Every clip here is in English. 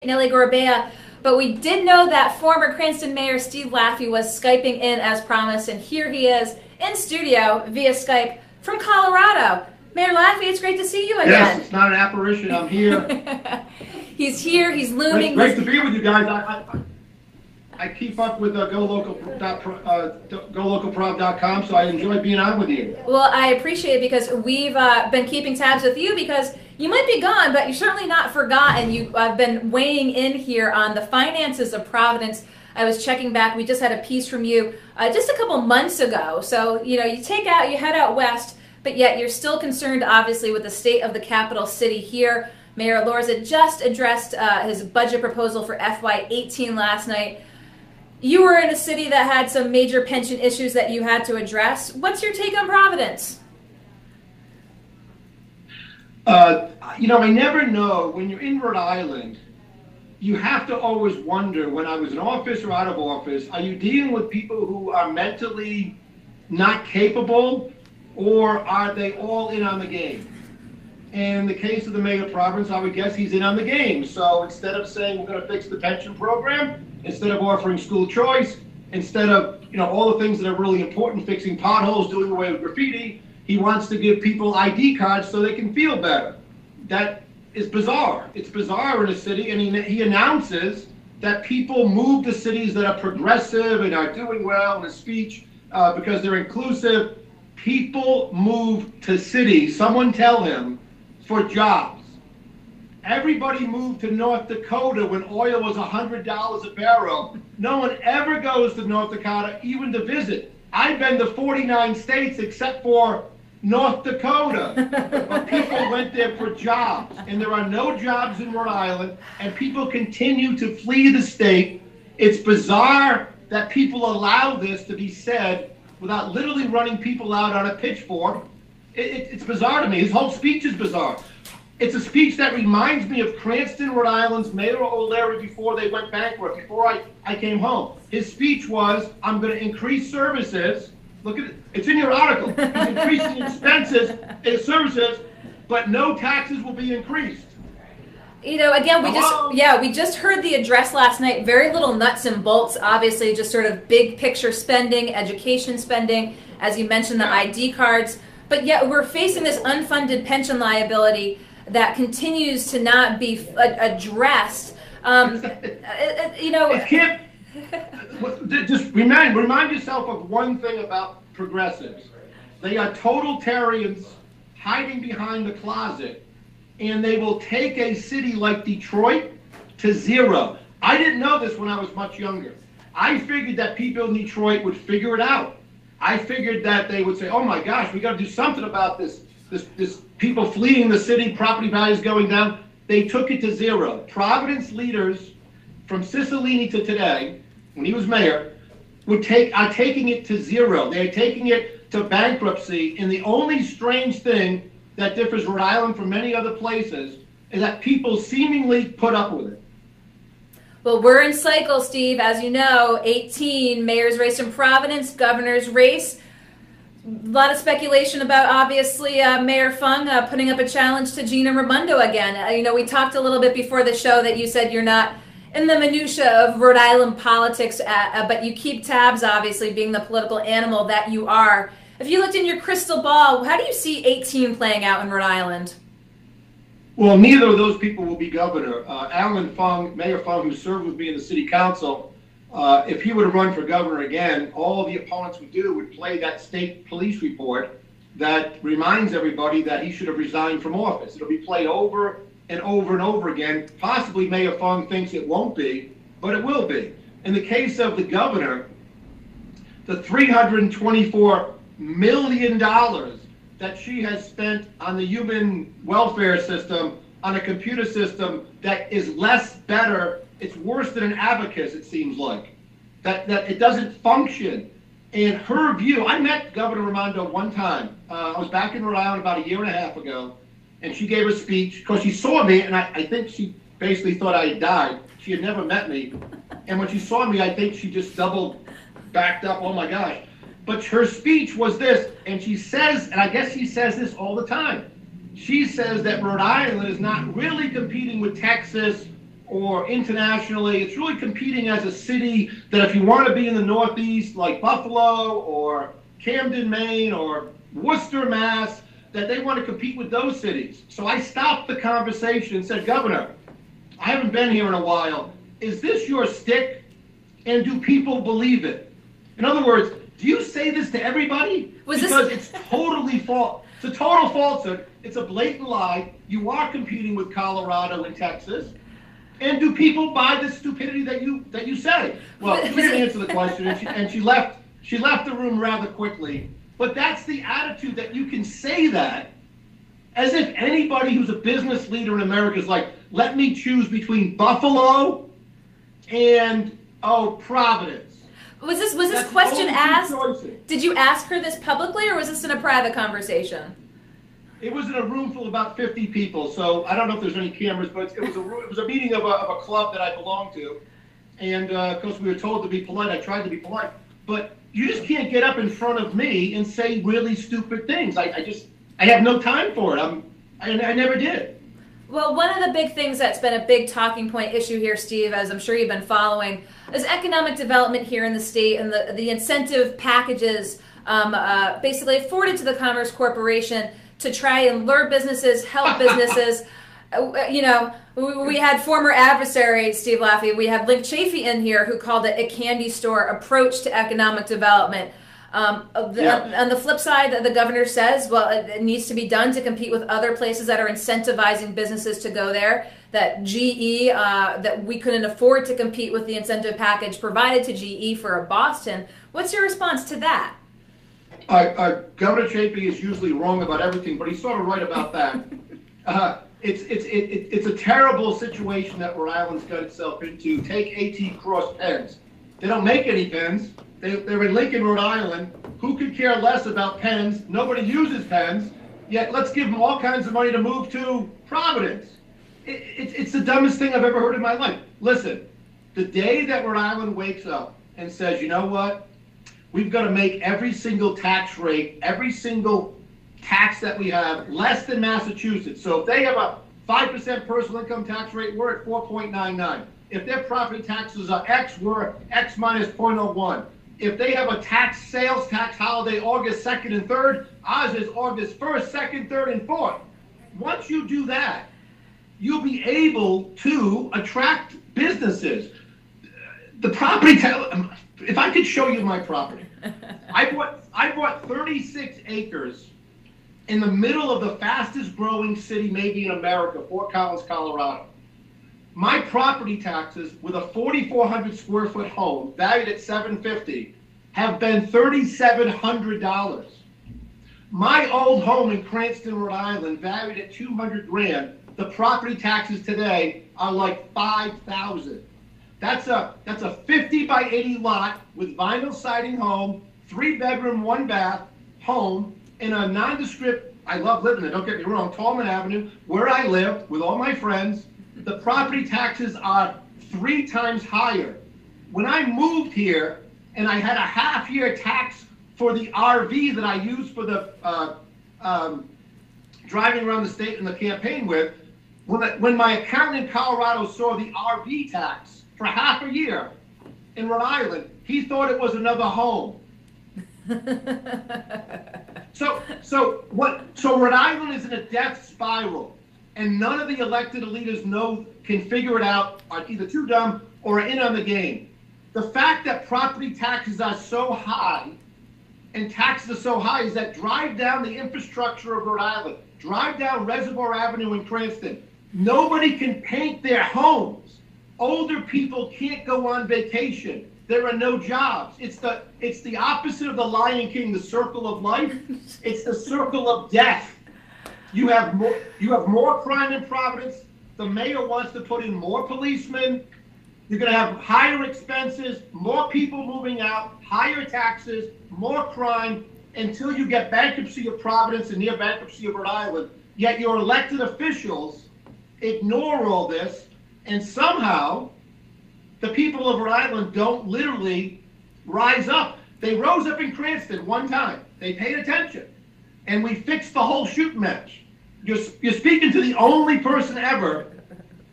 Nellie Gorbea, but we did know that former Cranston Mayor Steve Laffey was Skyping in as promised, and here he is in studio via Skype from Colorado. Mayor Laffey, it's great to see you again. Yes, it's not an apparition. I'm here. He's here. He's looming. Great to be with you guys. I keep up with golocalprov.com, so I enjoy being on with you. Well, I appreciate it because we've been keeping tabs with you because you might be gone, but you're certainly not forgotten. You've been weighing in here on the finances of Providence. I was checking back. We just had a piece from you just a couple months ago. So, you know, you head out west, but yet you're still concerned, obviously, with the state of the capital city here. Mayor Lorza just addressed his budget proposal for FY18 last night. You were in a city that had some major pension issues that you had to address. What's your take on Providence? You know, I never know. When you're in Rhode Island, you have to always wonder, when I was in office or out of office, are you dealing with people who are mentally not capable, or are they all in on the game? And in the case of the mayor of Providence, I would guess he's in on the game. So instead of saying we're going to fix the pension program, instead of offering school choice, instead of, you know, all the things that are really important, fixing potholes, doing away with graffiti, he wants to give people ID cards so they can feel better. That is bizarre. It's bizarre in a city, and he announces that people move to cities that are progressive and are doing well in his speech because they're inclusive. People move to cities, someone tell him, for jobs. Everybody moved to North Dakota when oil was $100 a barrel. No one ever goes to North Dakota even to visit. I've been to 49 states except for North Dakota. But people went there for jobs, and there are no jobs in Rhode Island, and people continue to flee the state. It's bizarre that people allow this to be said without literally running people out on a pitchfork. It's bizarre to me. His whole speech is bizarre. It's a speech that reminds me of Cranston, Rhode Island's Mayor O'Leary before they went bankrupt, before I came home. His speech was, I'm going to increase services. Look at it. It's in your article. He's increasing expenses and services, but no taxes will be increased. You know, again, we just heard the address last night. Very little nuts and bolts, obviously, just sort of big picture spending, education spending, as you mentioned, the ID cards. But yet we're facing this unfunded pension liability that continues to not be addressed. You know, it can't. Just remind yourself of one thing about progressives. They are totalitarians hiding behind the closet, and they will take a city like Detroit to zero. I didn't know this when I was much younger. I figured that people in Detroit would figure it out. I figured that they would say, oh my gosh, we got to do something about this people fleeing the city, property values going down. They took it to zero. Providence leaders from Cicilline to today, when he was mayor, are taking it to zero. They're taking it to bankruptcy. And the only strange thing that differs Rhode Island from many other places is that people seemingly put up with it. Well, we're in cycle, Steve. As you know, 18, mayor's race in Providence, governor's race. A lot of speculation about, obviously, Mayor Fung putting up a challenge to Gina Raimondo again. You know, we talked a little bit before the show that you said you're not in the minutia of Rhode Island politics, but you keep tabs, obviously, being the political animal that you are. If you looked in your crystal ball, how do you see 18 playing out in Rhode Island? Well, neither of those people will be governor. Alan Fung, Mayor Fung, who served with me in the city council, if he were to run for governor again, all the opponents would do would play that state police report that reminds everybody that he should have resigned from office. It'll be played over and over and over again. Possibly Mayor Fung thinks it won't be, but it will be. In the case of the governor, the $324 million that she has spent on the human welfare system, on a computer system that is better, it's worse than an abacus, it seems like. That it doesn't function. And her view, I met Governor Raimondo one time. I was back in Rhode Island about 1.5 years ago, and she gave a speech, because she saw me, and I think she basically thought I had died. She had never met me. And when she saw me, I think she just backed up, oh my gosh. But her speech was this, and she says, and I guess she says this all the time, she says that Rhode Island is not really competing with Texas or internationally. It's really competing as a city that if you want to be in the Northeast, like Buffalo or Camden, Maine, or Worcester, Mass., that they want to compete with those cities. So I stopped the conversation and said, Governor, I haven't been here in a while. Is this your stick? And do people believe it? In other words, do you say this to everybody? Because it's totally false. It's a total falsehood. It's a blatant lie. You are competing with Colorado and Texas. And do people buy the stupidity that you say? Well, she didn't answer the question, and she left the room rather quickly. But that's the attitude, that you can say that as if anybody who's a business leader in America is like, let me choose between Buffalo and Providence. Was this question asked? Did you ask her this publicly, or was this in a private conversation? It was in a room full of about 50 people, so I don't know if there's any cameras, but it was a meeting of a club that I belong to, and because we were told to be polite, I tried to be polite. But you just can't get up in front of me and say really stupid things. I have no time for it. I never did. Well, one of the big things that's been a big talking point issue here, Steve, as I'm sure you've been following, is economic development here in the state and the incentive packages basically afforded to the Commerce Corporation to try and lure businesses, help businesses. We had former adversary, Steve Laffey, we have Link Chafee in here who called it a candy store approach to economic development. On the flip side, the governor says, well, it needs to be done to compete with other places that are incentivizing businesses to go there, that GE, that we couldn't afford to compete with the incentive package provided to GE for Boston. What's your response to that? Governor Chafee is usually wrong about everything, but he's sort of right about that. It's a terrible situation that Rhode Island's got itself into. Take AT Cross pens. They don't make any pens. They're in Lincoln, Rhode Island. Who could care less about pens? Nobody uses pens. Yet let's give them all kinds of money to move to Providence. It's the dumbest thing I've ever heard in my life. Listen, the day that Rhode Island wakes up and says, you know what? We've got to make every single tax rate, every single tax that we have less than Massachusetts. So if they have a 5% personal income tax rate, we're at 4.99. If their property taxes are X, we're X minus 0.01. If they have a sales tax holiday August 2nd and 3rd, ours is August 1st, 2nd, 3rd, and 4th. Once you do that, you'll be able to attract businesses. The property if I could show you my property, I bought 36 acres in the middle of the fastest growing city maybe in America, Fort Collins, Colorado. My property taxes with a 4,400 square foot home valued at $750 have been $3,700. My old home in Cranston, Rhode Island, valued at $200,000. The property taxes today are like $5,000. That's a 50 by 80 lot with vinyl siding home, 3-bedroom, 1-bath home in a nondescript. I love living there. Don't get me wrong. Tallman Avenue, where I live with all my friends. The property taxes are 3 times higher. When I moved here and I had a half-year tax for the RV that I used for the driving around the state in the campaign with, when my accountant in Colorado saw the RV tax for half a year in Rhode Island, he thought it was another home. So Rhode Island is in a death spiral. And none of the elected leaders can figure it out, are either too dumb or are in on the game. The fact that property taxes are so high and taxes are so high is that drive down the infrastructure of Rhode Island, drive down Reservoir Avenue in Cranston. Nobody can paint their homes. Older people can't go on vacation. There are no jobs. It's the opposite of the Lion King, the circle of life. It's the circle of death. You have more crime in Providence. The mayor wants to put in more policemen. You're going to have higher expenses, more people moving out, higher taxes, more crime, until you get bankruptcy of Providence and near bankruptcy of Rhode Island. Yet your elected officials ignore all this, and somehow the people of Rhode Island don't literally rise up. They rose up in Cranston one time. They paid attention. And we fixed the whole shooting match. You're speaking to the only person ever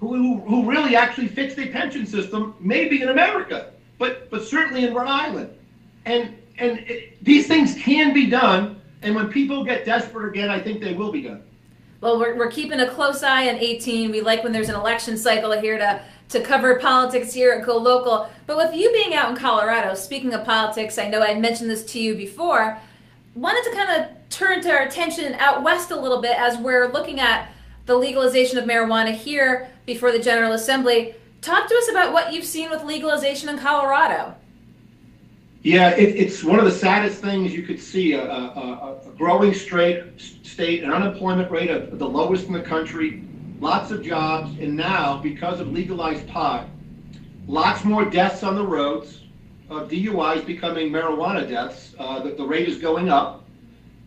who really actually fixed a pension system, maybe in America, but certainly in Rhode Island. These things can be done, and when people get desperate again, I think they will be done. Well, we're keeping a close eye on 18. We like when there's an election cycle here to cover politics here at Go Local. But with you being out in Colorado, speaking of politics, I know I mentioned this to you before, wanted to kind of turn to our attention out west a little bit as we're looking at the legalization of marijuana here before the General Assembly. Talk to us about what you've seen with legalization in Colorado. Yeah, it's one of the saddest things you could see, a growing state, an unemployment rate of the lowest in the country, lots of jobs, and now, because of legalized pot, lots more deaths on the roads, DUIs becoming marijuana deaths, the rate is going up.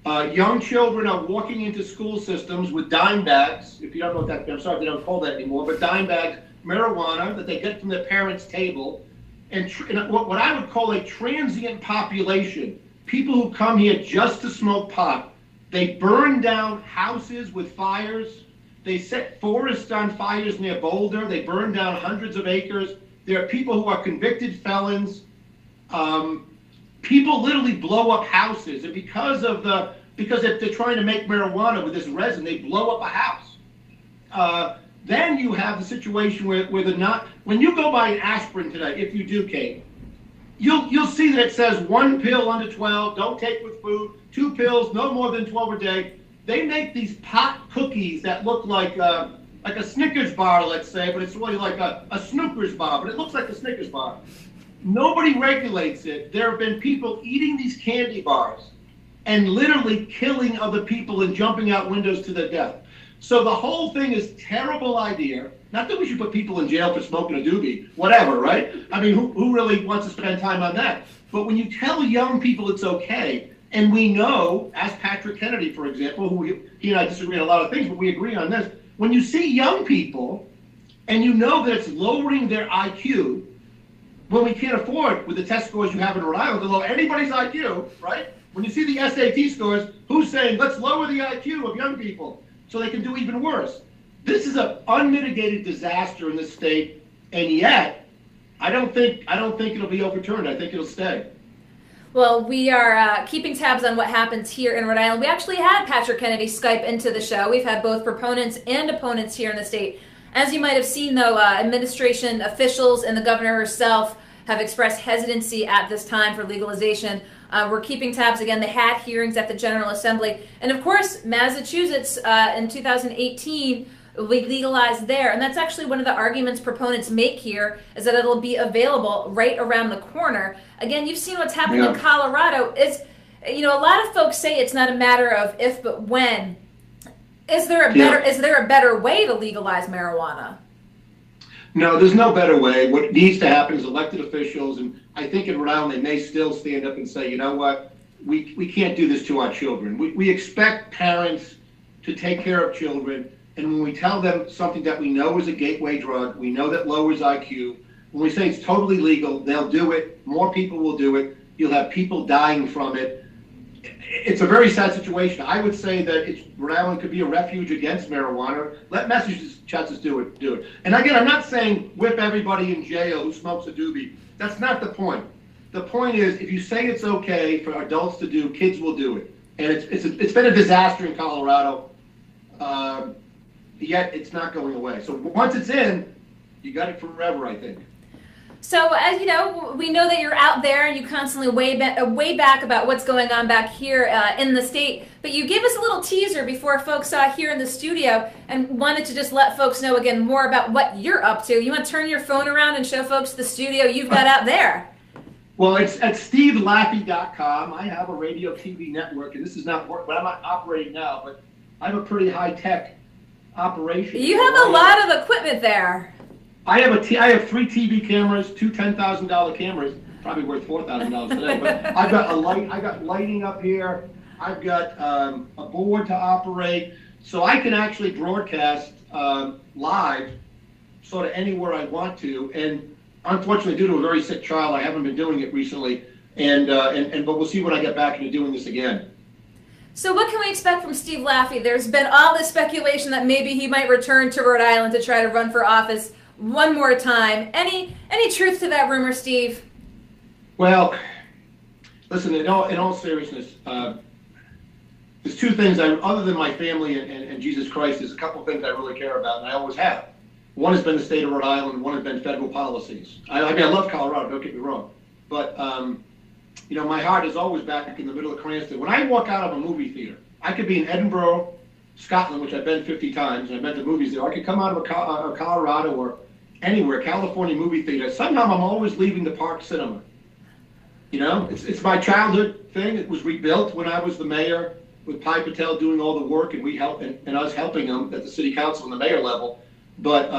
Young children are walking into school systems with dime bags, if you don't know what that, I'm sorry they don't call that anymore, but dime bags, marijuana that they get from their parents' table, and what I would call a transient population, people who come here just to smoke pot. They burn down houses with fires. They set forests on fires near Boulder. They burn down hundreds of acres. There are people who are convicted felons. People literally blow up houses, and because if they're trying to make marijuana with this resin, they blow up a house. Then you have the situation where when you go buy an aspirin today, if you do, Kate, you'll see that it says 1 pill under 12, don't take with food, 2 pills, no more than 12 a day. They make these pot cookies that look like a Snickers bar, let's say, but it's really like a Snookers bar, but it looks like a Snickers bar. Nobody regulates it. There have been people eating these candy bars and literally killing other people and jumping out windows to their death. So the whole thing is terrible idea. Not that we should put people in jail for smoking a doobie, whatever, right? I mean, who really wants to spend time on that? But when you tell young people it's okay, and we know, as Patrick Kennedy, for example, who he and I disagree on a lot of things, but we agree on this. When you see young people, and you know that it's lowering their IQ, when we can't afford, with the test scores you have in Rhode Island, to lower anybody's IQ, right? When you see the SAT scores, who's saying, let's lower the IQ of young people so they can do even worse? This is an unmitigated disaster in this state, and yet I don't think it'll be overturned. I think it'll stay. Well, we are keeping tabs on what happens here in Rhode Island. We actually had Patrick Kennedy Skype into the show. We've had both proponents and opponents here in the state. As you might have seen, though, administration officials and the governor herself have expressed hesitancy at this time for legalization. We're keeping tabs again. They had hearings at the General Assembly. And of course, Massachusetts in 2018, we legalized there. And that's actually one of the arguments proponents make here, is that it'll be available right around the corner. Again, you've seen what's happening in Colorado. A lot of folks say it's not a matter of if, but when. Is there a better way to legalize marijuana? No, there's no better way. What needs to happen is elected officials, and I think in Rhode Island they may still stand up and say, you know what, we can't do this to our children. We expect parents to take care of children, and when we tell them something that we know is a gateway drug, we know that lowers IQ, when we say it's totally legal, they'll do it. More people will do it. You'll have people dying from it. It's a very sad situation. I would say that Rhode Island could be a refuge against marijuana. Let Massachusetts do it. And again, I'm not saying whip everybody in jail who smokes a doobie. That's not the point. The point is, if you say it's okay for adults to do, kids will do it. And it's been a disaster in Colorado, yet it's not going away. So once it's in, you got it forever, I think. So, as you know, we know that you're out there and you constantly weigh back about what's going on back here in the state. But you gave us a little teaser before folks saw here in the studio and wanted to just let folks know again more about what you're up to. You want to turn your phone around and show folks the studio you've got out there? Well, it's at stevelaffey.com. I have a radio TV network, and this is not work, but I'm not operating now, but I have a pretty high-tech operation. You have a lot of equipment there. I have 3 TV cameras, 2 $10,000 cameras, probably worth $4,000 today. But I've got I got lighting up here. I've got a board to operate, so I can actually broadcast live, sort of anywhere I want to. And unfortunately, due to a very sick child, I haven't been doing it recently. But we'll see when I get back into doing this again. So what can we expect from Steve Laffey? There's been all this speculation that maybe he might return to Rhode Island to try to run for office one more time. Any truth to that rumor, Steve? Well, listen, in all seriousness, there's two things, other than my family and Jesus Christ, there's a couple things I really care about, and I always have. One has been the state of Rhode Island, one has been federal policies. I mean, I love Colorado, don't get me wrong. But, you know, my heart is always back in the middle of Cranston. When I walk out of a movie theater, I could be in Edinburgh, Scotland, which I've been 50 times, and I've been to movies there. I could come out of a Colorado or anywhere, California movie theater. Somehow I'm always leaving the Park Cinema. You know, it's my childhood thing. It was rebuilt when I was the mayor, with Pi Patel doing all the work and and us helping him at the city council and the mayor level. But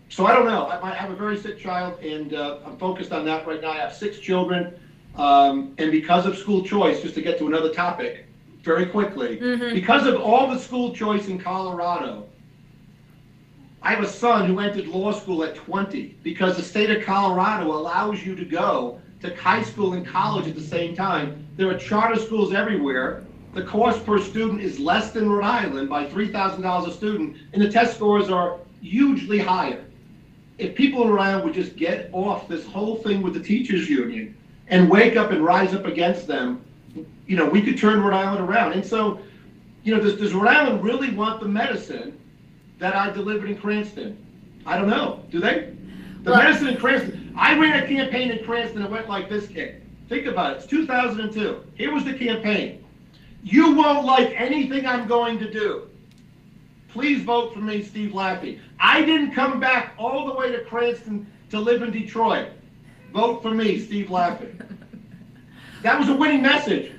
so I don't know. I have a very sick child, and I'm focused on that right now. I have 6 children, and because of school choice, just to get to another topic very quickly, because of all the school choice in Colorado, I have a son who entered law school at 20 because the state of Colorado allows you to go to high school and college at the same time. There are charter schools everywhere. The cost per student is less than Rhode Island by $3,000 a student, and the test scores are hugely higher. If people in Rhode Island would just get off this whole thing with the teachers union and wake up and rise up against them, you know, we could turn Rhode Island around. And so, you know, does Rhode Island really want the medicine that I delivered in Cranston? I don't know. Do they? The medicine in Cranston. I ran a campaign in Cranston that went like this, kid. Think about it. It's 2002. Here was the campaign. You won't like anything I'm going to do. Please vote for me, Steve Laffey. I didn't come back all the way to Cranston to live in Detroit. Vote for me, Steve Laffey. That was a winning message.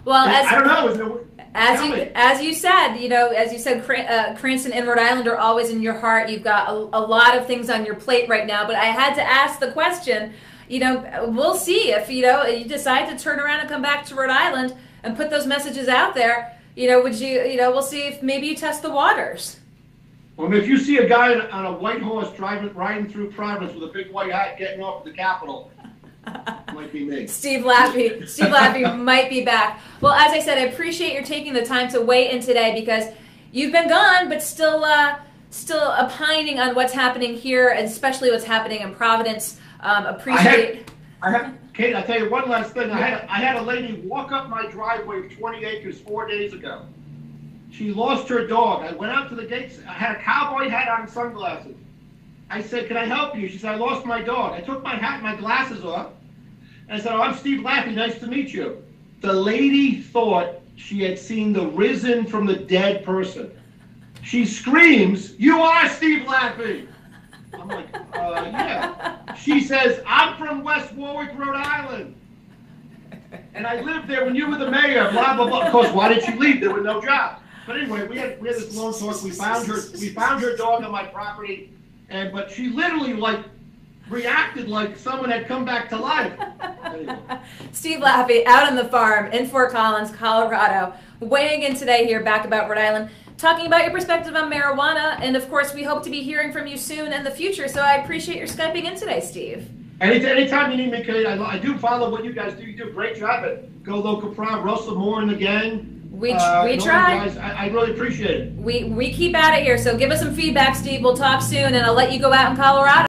Well, I don't know. As you said, Cranston and Rhode Island are always in your heart. You've got a lot of things on your plate right now. But I had to ask the question. You know, we'll see if you decide to turn around and come back to Rhode Island and put those messages out there. You know, we'll see if maybe you test the waters. Well, if you see a guy on a white horse riding through Providence with a big white hat getting off at the Capitol, it might be me. Steve Laffey might be back. Well, as I said, I appreciate your taking the time to weigh in today because you've been gone, but still opining on what's happening here, and especially what's happening in Providence. Kate, I'll tell you one last thing. I had a lady walk up my driveway of 20 acres 4 days ago. She lost her dog. I went out to the gates. I had a cowboy hat on and sunglasses. I said, "Can I help you?" She said, "I lost my dog." I took my hat and my glasses off. And I said, "Oh, I'm Steve Laffey. Nice to meet you." The lady thought she had seen the risen from the dead person. She screams, "You are Steve Laffey!" I'm like, yeah. She says, "I'm from West Warwick, Rhode Island. And I lived there when you were the mayor, blah, blah, blah." Of course, why did she leave? There were no jobs. But anyway, we had this long talk. We found her dog on my property, but she literally reacted like someone had come back to life. Anyway. Steve Laffey out on the farm in Fort Collins, Colorado, weighing in today here back about Rhode Island, talking about your perspective on marijuana, and of course we hope to be hearing from you soon in the future, so I appreciate your Skyping in today, Steve. Anytime you need me, Kate, I do follow what you guys do. You do a great job at Go Local Prime, Russell Moore and the gang. We try. Guys, I really appreciate it. We keep at it here, so give us some feedback, Steve. We'll talk soon, and I'll let you go out in Colorado.